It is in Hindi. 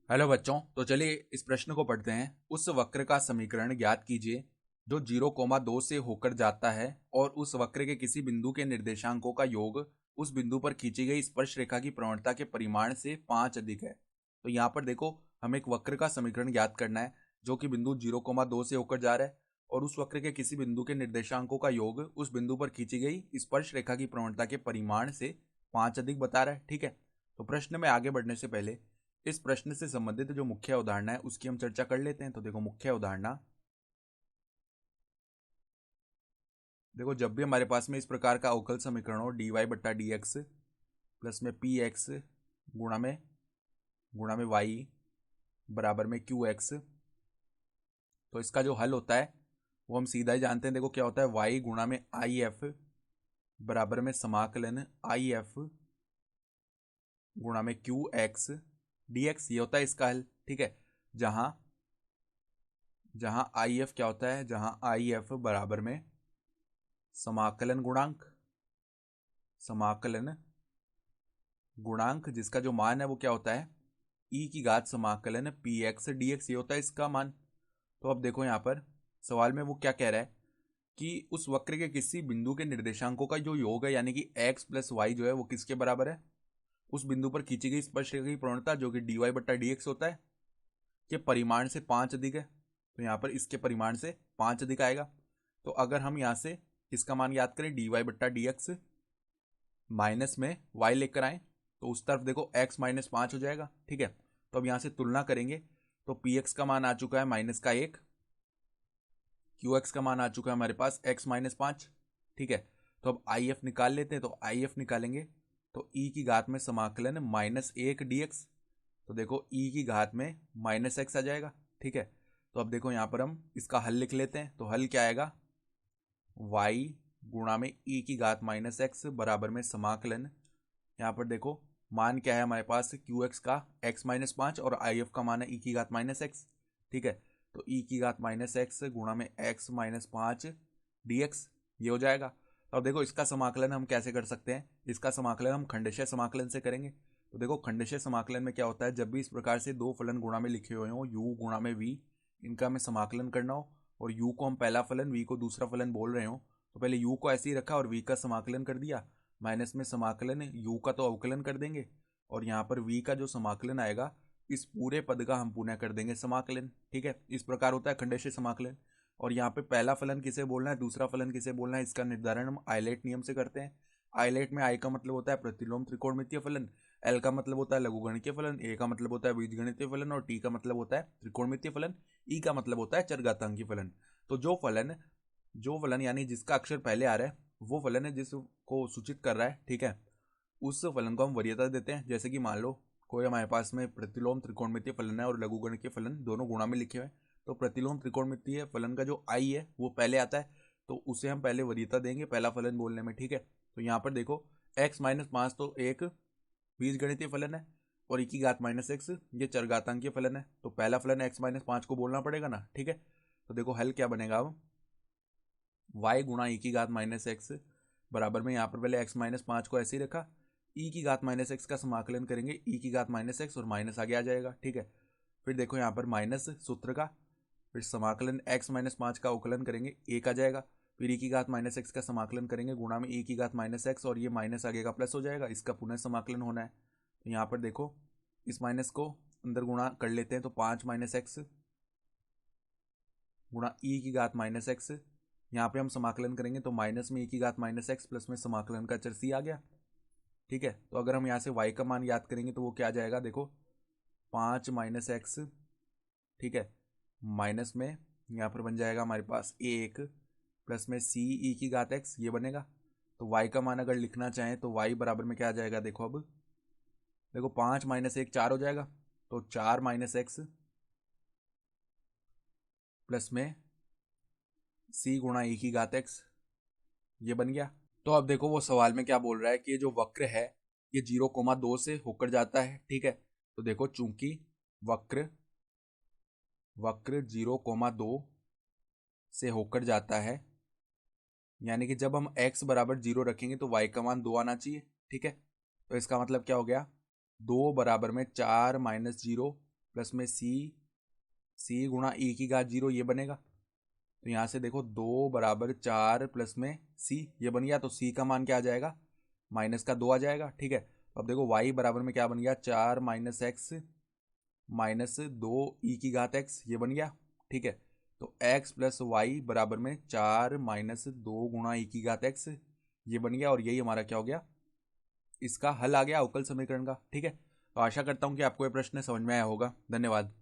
हेलो बच्चों, तो चलिए इस प्रश्न को पढ़ते हैं। उस वक्र का समीकरण ज्ञात कीजिए जो 0,2 से होकर जाता है और उस वक्र के किसी बिंदु के निर्देशांकों का योग उस बिंदु पर खींची गई स्पर्श रेखा की प्रवणता के परिमाण से 5 अधिक है। तो यहाँ पर देखो, हमें एक वक्र का समीकरण ज्ञात करना है जो कि बिंदु 0,2 से होकर जा रहा है और उस वक्र के किसी बिंदु के निर्देशांकों का योग उस बिंदु पर खींची गई स्पर्श रेखा की प्रवणता के परिमाण से 5 अधिक बता रहा है। ठीक है, तो प्रश्न में आगे बढ़ने से पहले इस प्रश्न से संबंधित जो मुख्य अवधारणा है उसकी हम चर्चा कर लेते हैं। तो देखो, मुख्य अवधारणा, देखो जब भी हमारे पास में इस प्रकार का अवकल समीकरण हो dy/dx प्लस में px गुणा में y बराबर में qx, तो इसका जो हल होता है वो हम सीधा ही जानते हैं। देखो क्या होता है, y गुणा में if बराबर में समाकलन if गुणा में qx dx, ये होता है इसका हल। ठीक है, जहां जहां if क्या होता है, जहां if बराबर में समाकलन गुणांक जिसका जो मान है वो क्या होता है, ई की घात समाकलन पी एक्स डी एक्स, ये होता है इसका मान। तो अब देखो यहाँ पर सवाल में वो क्या कह रहा है कि उस वक्र के किसी बिंदु के निर्देशांकों का जो योग है यानी कि एक्स प्लस वाई जो है वो किसके बराबर है, उस बिंदु पर खींची गई स्पर्श रेखा की प्रवणता जो कि dy/dx होता है के परिमाण से 5 अधिक है। तो यहाँ पर इसके परिमाण से 5 अधिक आएगा। तो अगर हम यहाँ से इसका मान याद करें dy/dx माइनस में y लेकर आए तो उस तरफ देखो x -5 हो जाएगा। ठीक है, तो अब यहाँ से तुलना करेंगे तो px का मान आ चुका है -1, qx का मान आ चुका है हमारे पास x-5। ठीक है, तो अब if निकाल लेते हैं। तो if निकालेंगे तो e की घात में समाकलन -1 dx, तो देखो e की घात में -x आ जाएगा। ठीक है, तो अब देखो यहाँ पर हम इसका हल लिख लेते हैं। तो हल क्या आएगा, y गुणा में e की घात -x बराबर में समाकलन, यहाँ पर देखो मान क्या है हमारे पास qx का x-5 और if का मान है e की घात -x। ठीक है, तो e की घात -x गुणा में x-5 dx, ये हो जाएगा। तो अब देखो इसका समाकलन हम कैसे कर सकते हैं, इसका समाकलन हम खंडशः समाकलन से करेंगे। तो देखो खंडशः समाकलन में क्या होता है, जब भी इस प्रकार से दो फलन गुणा में लिखे हुए हो u गुणा में v, इनका हमें समाकलन करना हो और u को हम पहला फलन v को दूसरा फलन बोल रहे हो, तो पहले u को ऐसे ही रखा और v का समाकलन कर दिया, माइनस में समाकलन u का तो अवकलन कर देंगे और यहाँ पर v का जो समाकलन आएगा इस पूरे पद का हम पुनः कर देंगे समाकलन। ठीक है, इस प्रकार होता है खंडशः समाकलन। और यहाँ पे पहला फलन किसे बोलना है, दूसरा फलन किसे बोलना है, इसका निर्धारण हम आइलेट नियम से करते हैं। आइलेट में आई का मतलब होता है प्रतिलोम त्रिकोणमितीय फलन, एल का मतलब होता है लघुगणकीय फलन, ए का मतलब होता है बीजगणितीय फलन और टी का मतलब होता है त्रिकोणमितीय फलन, ई का मतलब होता है चरघातांकी फलन। तो जो फलन यानी जिसका अक्षर पहले आ रहा है वो फलन है जिसको सूचित कर रहा है। ठीक है, उस फलन को हम वरीयता देते हैं। जैसे कि मान लो कोई हमारे पास में प्रतिलोम त्रिकोणमितीय फलन है और लघुगणकीय फलन दोनों गुणा में लिखे हुए हैं, तो प्रतिलोम त्रिकोणमितीय फलन का जो आई है वो पहले आता है, तो उसे हम पहले वरीयता देंगे पहला फलन बोलने में। ठीक है, तो यहाँ पर देखो x-5 तो एक बीजगणितीय फलन है और e की घात -x ये चरघातांकीय फलन है, तो पहला फलन x-5 को बोलना पड़ेगा ना। ठीक है, तो देखो हल क्या बनेगा, अब y गुणा e की घात -x बराबर में यहाँ पर पहले x-5 को ऐसे ही रखा, e की घात -x का समाकलन करेंगे, e की घात -x और माइनस आगे आ जाएगा। ठीक है, फिर देखो यहाँ पर माइनस सूत्र का, फिर समाकलन x-5 का अवकलन करेंगे, 1 आ जाएगा, फिर e की घात -x का समाकलन करेंगे गुणा में e की घात -x और ये माइनस आगे का प्लस हो जाएगा, इसका पुनः समाकलन होना है। तो यहाँ पर देखो इस माइनस को अंदर गुणा कर लेते हैं, तो 5 -x गुणा e की घात -x, यहाँ पे हम समाकलन करेंगे तो माइनस में e की घात -x प्लस में समाकलन का चर c आ गया। ठीक है, तो अगर हम यहाँ से y का मान याद करेंगे तो वो क्या आ जाएगा, देखो 5 -x, ठीक है, माइनस में यहाँ पर बन जाएगा हमारे पास 1 प्लस में c e की घात x, ये बनेगा। तो y का मान अगर लिखना चाहें तो y बराबर में क्या आ जाएगा, देखो अब देखो 5 -1 4 हो जाएगा, तो 4 -x प्लस में c गुणा e की घात x, ये बन गया। तो अब देखो वो सवाल में क्या बोल रहा है कि ये जो वक्र है ये 0,2 से होकर जाता है। ठीक है, तो देखो चूंकि वक्र वक्र 0,2 से होकर जाता है, यानी कि जब हम x बराबर 0 रखेंगे तो y का मान 2 आना चाहिए। ठीक है, तो इसका मतलब क्या हो गया, 2 बराबर में 4 -0 प्लस में सी गुणा ई की घात 0 ये बनेगा। तो यहाँ से देखो 2 बराबर 4 प्लस में सी ये बन गया। तो सी का मान क्या आ जाएगा, माइनस का 2 आ जाएगा। ठीक है, तो अब देखो y बराबर में क्या बन गया, 4 माइनस एक्स माइनस 2 ई की घात x ये बन गया। ठीक है, तो x प्लस वाई बराबर में 4 माइनस 2 गुणा ई की घात x ये बन गया। और यही हमारा क्या हो गया, इसका हल आ गया अवकल समीकरण का। ठीक है, तो आशा करता हूँ कि आपको ये प्रश्न समझ में आया होगा। धन्यवाद।